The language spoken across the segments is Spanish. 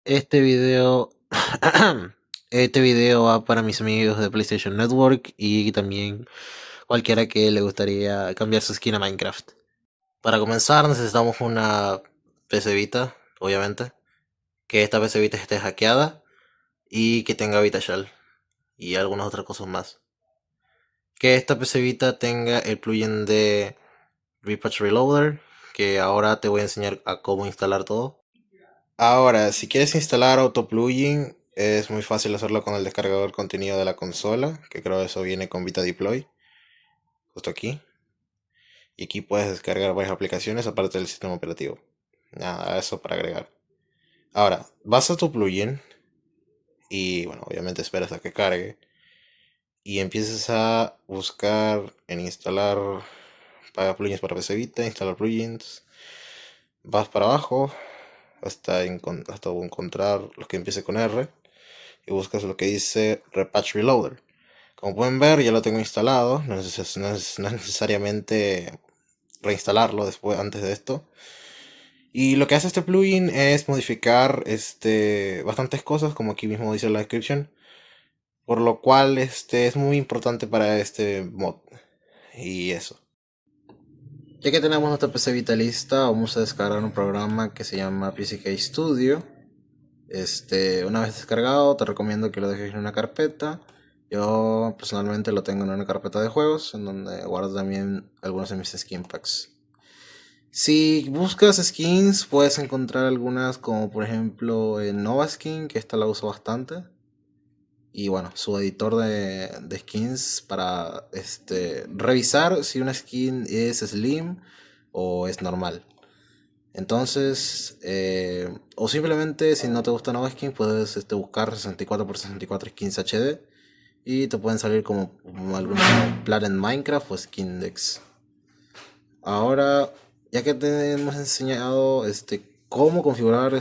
Este video, este video va para mis amigos de PlayStation Network y también cualquiera que le gustaría cambiar su skin a Minecraft. Para comenzar necesitamos una PC Vita, obviamente, que esta PC Vita esté hackeada y que tenga VitaShell y algunas otras cosas más. Que esta PC Vita tenga el plugin de Repatch Reloader, que ahora te voy a enseñar a cómo instalar todo. Ahora, si quieres instalar AutoPlugin, es muy fácil hacerlo con el descargador contenido de la consola, que creo eso viene con VitaDeploy, justo aquí. Y aquí puedes descargar varias aplicaciones aparte del sistema operativo. Nada, eso para agregar. Ahora, vas a tu plugin y, bueno, obviamente esperas a que cargue. Y empiezas a buscar en instalar para plugins para PC Vita, instalar plugins. Vas para abajo hasta encontrar los que empiece con R. Y buscas lo que dice Repatch Reloader. Como pueden ver, ya lo tengo instalado. No es necesariamente reinstalarlo después, antes de esto. Y lo que hace este plugin es modificar bastantes cosas, como aquí mismo dice la descripción. Por lo cual es muy importante para este mod. Y eso. Ya que tenemos nuestra PC Vita lista, vamos a descargar un programa que se llama PCK Studio. Una vez descargado, te recomiendo que lo dejes en una carpeta. Yo personalmente lo tengo en una carpeta de juegos, en donde guardo también algunos de mis skin packs. Si buscas skins, puedes encontrar algunas, como por ejemplo en Nova Skin, que esta la uso bastante. Y bueno, su editor de skins para revisar si una skin es slim o es normal. Entonces, o simplemente si no te gusta Nova Skin, puedes buscar 64x64 skins HD y te pueden salir como algunos plan en Minecraft o Skindex. Ahora, ya que te hemos enseñado cómo configurar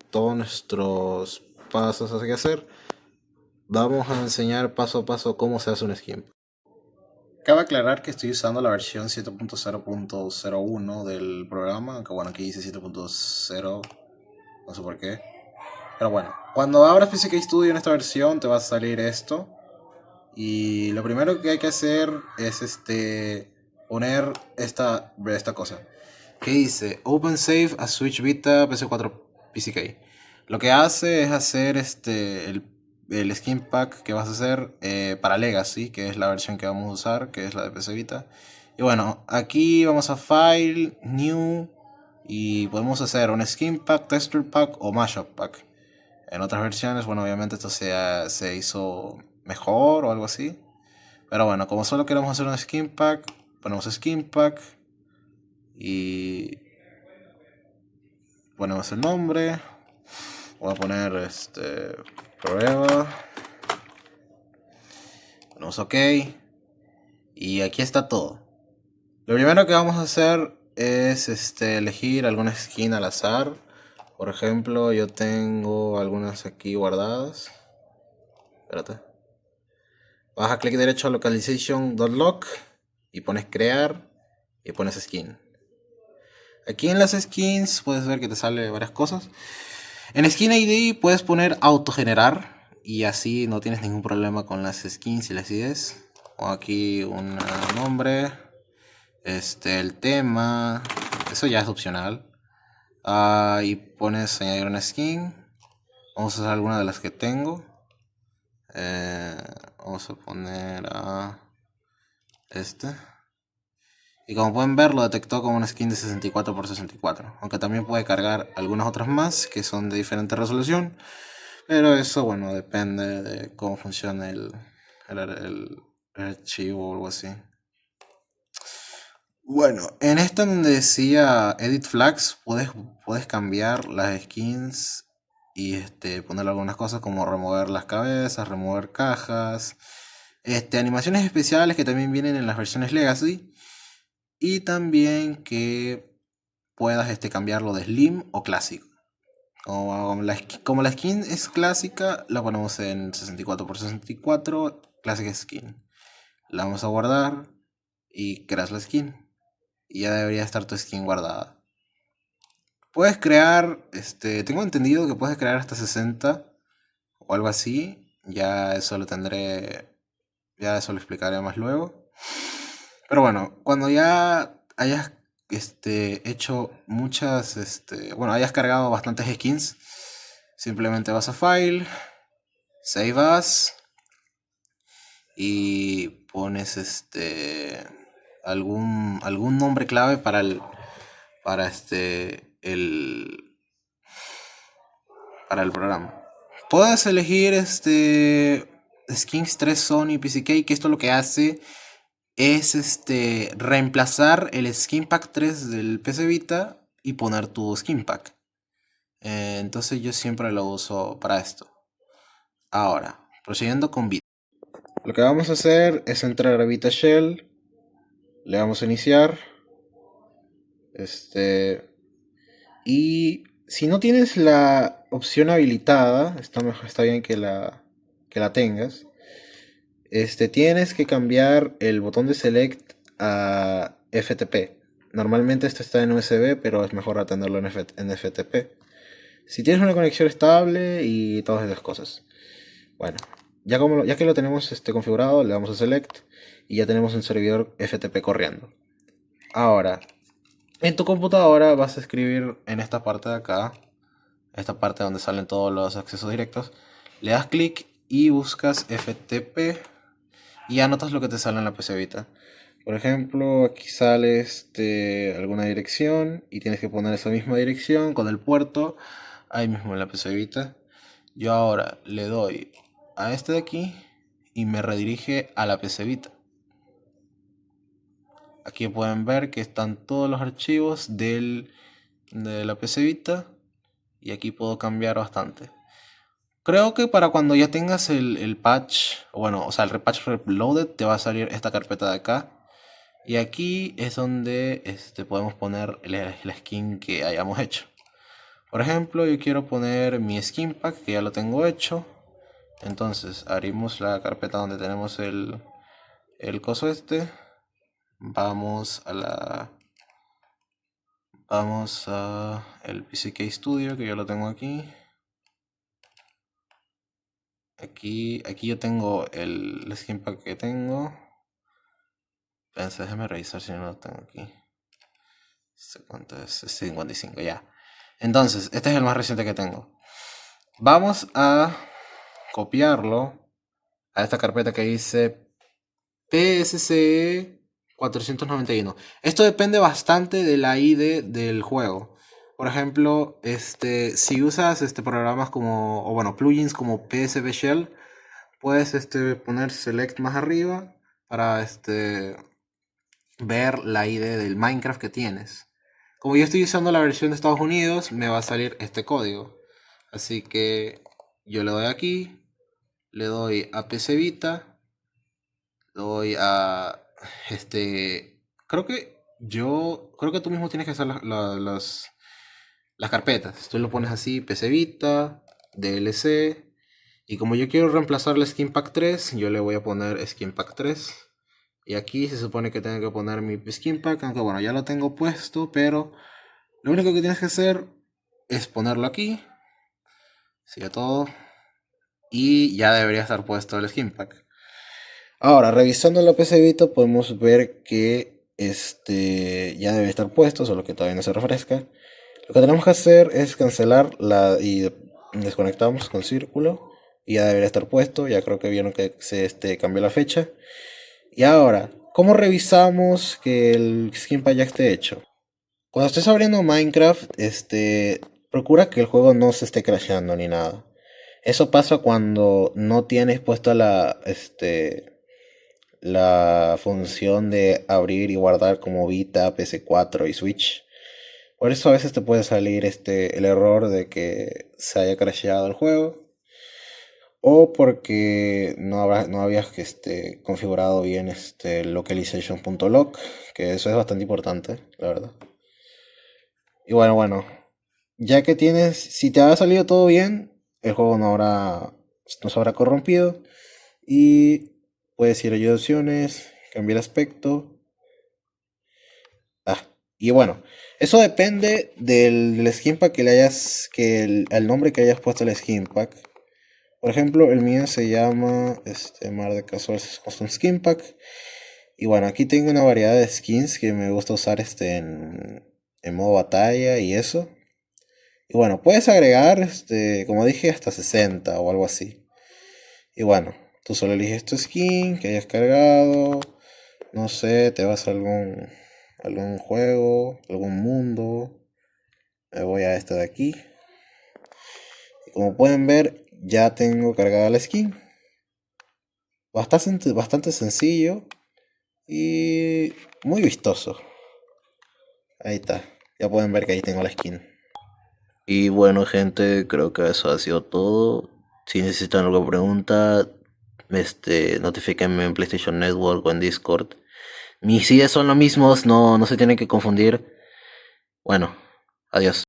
todos nuestros pasos que hacer, vamos a enseñar paso a paso cómo se hace un skin. Cabe aclarar que estoy usando la versión 7.0.01 del programa, aunque bueno, aquí dice 7.0, no sé por qué. Pero bueno, cuando abras PCK Studio en esta versión te va a salir esto. Y lo primero que hay que hacer es poner esta cosa. Que dice Open Save a Switch Vita PS4 PCK. Lo que hace es hacer el skin pack que vas a hacer para Legacy, que es la versión que vamos a usar, que es la de PC Vita. Y bueno, aquí vamos a File, New, y podemos hacer un skin pack, texture pack o mashup pack. En otras versiones, bueno, obviamente esto se hizo mejor o algo así. Pero bueno, como solo queremos hacer un skin pack, ponemos skin pack y ponemos el nombre. Voy a poner prueba. Ponemos OK. Y aquí está todo. Lo primero que vamos a hacer es elegir alguna skin al azar. Por ejemplo, yo tengo algunas aquí guardadas. Espérate. Vas a clic derecho a localization.lock y pones crear y pones skin. Aquí en las skins puedes ver que te sale varias cosas. En Skin ID puedes poner autogenerar y así no tienes ningún problema con las skins y las IDs. O aquí un nombre, el tema, eso ya es opcional. Y pones añadir una skin. Vamos a usar alguna de las que tengo. Vamos a poner a y como pueden ver, lo detectó como una skin de 64x64. Aunque también puede cargar algunas otras más que son de diferente resolución. Pero eso, bueno, depende de cómo funciona el archivo o algo así. Bueno, en esta donde decía Edit Flags, puedes cambiar las skins y poner algunas cosas como remover las cabezas, remover cajas, animaciones especiales que también vienen en las versiones Legacy. Y también que puedas cambiarlo de Slim o clásico. Como la skin es clásica, la ponemos en 64x64, Classic Skin. La vamos a guardar y creas la skin. Y ya debería estar tu skin guardada. Puedes crear, tengo entendido que puedes crear hasta 60 o algo así. Ya eso lo explicaré más luego. Pero bueno, cuando ya hayas hecho muchas, bueno, hayas cargado bastantes skins, simplemente vas a File, Save As y pones algún nombre clave para para el programa. Puedes elegir Skins 3 Sony PCK, que esto lo que hace es reemplazar el Skin Pack 3 del PC Vita y poner tu Skin Pack. Entonces yo siempre lo uso para esto. Ahora, prosiguiendo con Vita. Lo que vamos a hacer es entrar a Vita Shell. Le vamos a iniciar. Y si no tienes la opción habilitada, está bien que la tengas. Tienes que cambiar el botón de Select a FTP. Normalmente esto está en USB, pero es mejor atenderlo en FTP. Si tienes una conexión estable y todas esas cosas. Bueno, ya que lo tenemos configurado, le damos a Select y ya tenemos un servidor FTP corriendo. Ahora, en tu computadora vas a escribir en esta parte de acá, esta parte donde salen todos los accesos directos, le das clic y buscas FTP y anotas lo que te sale en la PC Vita. Por ejemplo, aquí sale alguna dirección y tienes que poner esa misma dirección con el puerto ahí mismo en la PC Vita. Yo ahora le doy a este de aquí y me redirige a la PC Vita. Aquí pueden ver que están todos los archivos de la PC Vita y aquí puedo cambiar bastante. Creo que para cuando ya tengas el patch, bueno, o sea, el repatch reloaded, te va a salir esta carpeta de acá. Y aquí es donde podemos poner la skin que hayamos hecho. Por ejemplo, yo quiero poner mi skin pack, que ya lo tengo hecho. Entonces, abrimos la carpeta donde tenemos el coso Vamos a el PCK Studio, que yo lo tengo aquí. Aquí yo tengo el skin pack que tengo. Déjame revisar si no lo tengo aquí. ¿Cuánto es? 55, ya. Entonces, este es el más reciente que tengo. Vamos a copiarlo a esta carpeta que dice PSCE 491. Esto depende bastante de la ID del juego. Por ejemplo, si usas programas como, o bueno, plugins como PSB Shell, puedes poner select más arriba para ver la ID del Minecraft que tienes. Como yo estoy usando la versión de Estados Unidos, me va a salir este código. Así que yo le doy aquí, le doy a PC Vita, le doy a creo que tú mismo tienes que hacer las carpetas. Tú lo pones así, PC Vita, DLC, y como yo quiero reemplazar la Skin Pack 3, yo le voy a poner Skin Pack 3. Y aquí se supone que tengo que poner mi Skin Pack, aunque bueno, ya lo tengo puesto, pero lo único que tienes que hacer es ponerlo aquí. Sigue todo. Y ya debería estar puesto el Skin Pack. Ahora, revisando la PC Vita, podemos ver que ya debe estar puesto, solo que todavía no se refresca. Lo que tenemos que hacer es cancelar y desconectamos con círculo. Y ya debería estar puesto. Ya creo que vieron que se cambió la fecha. Y ahora, ¿cómo revisamos que el skin pack ya esté hecho? Cuando estés abriendo Minecraft, procura que el juego no se esté crasheando ni nada. Eso pasa cuando no tienes puesta la función de abrir y guardar como Vita, PC4 y Switch. Por eso a veces te puede salir el error de que se haya crasheado el juego. O porque no habías configurado bien localization.lock, que eso es bastante importante, la verdad. Y bueno, ya que si te ha salido todo bien, el juego no se habrá corrompido. Y puedes ir a ayuda de opciones, cambiar aspecto. Y bueno, Eso depende del skin pack que le hayas, el nombre que hayas puesto al skin pack. Por ejemplo, el mío se llama Mar de Casuals Custom Skin Pack. Y bueno, aquí tengo una variedad de skins que me gusta usar en modo batalla y eso. Y bueno, puedes agregar, como dije, hasta 60 o algo así. Y bueno, tú solo eliges tu skin que hayas cargado. No sé, te vas a algún juego, algún mundo. Me voy a este de aquí. Y como pueden ver, ya tengo cargada la skin. Bastante sencillo y muy vistoso. Ahí está. Ya pueden ver que ahí tengo la skin. Y bueno, gente, creo que eso ha sido todo. Si necesitan alguna pregunta, notifíquenme en PlayStation Network o en Discord. Mis IDs son los mismos, no se tienen que confundir. Bueno, adiós.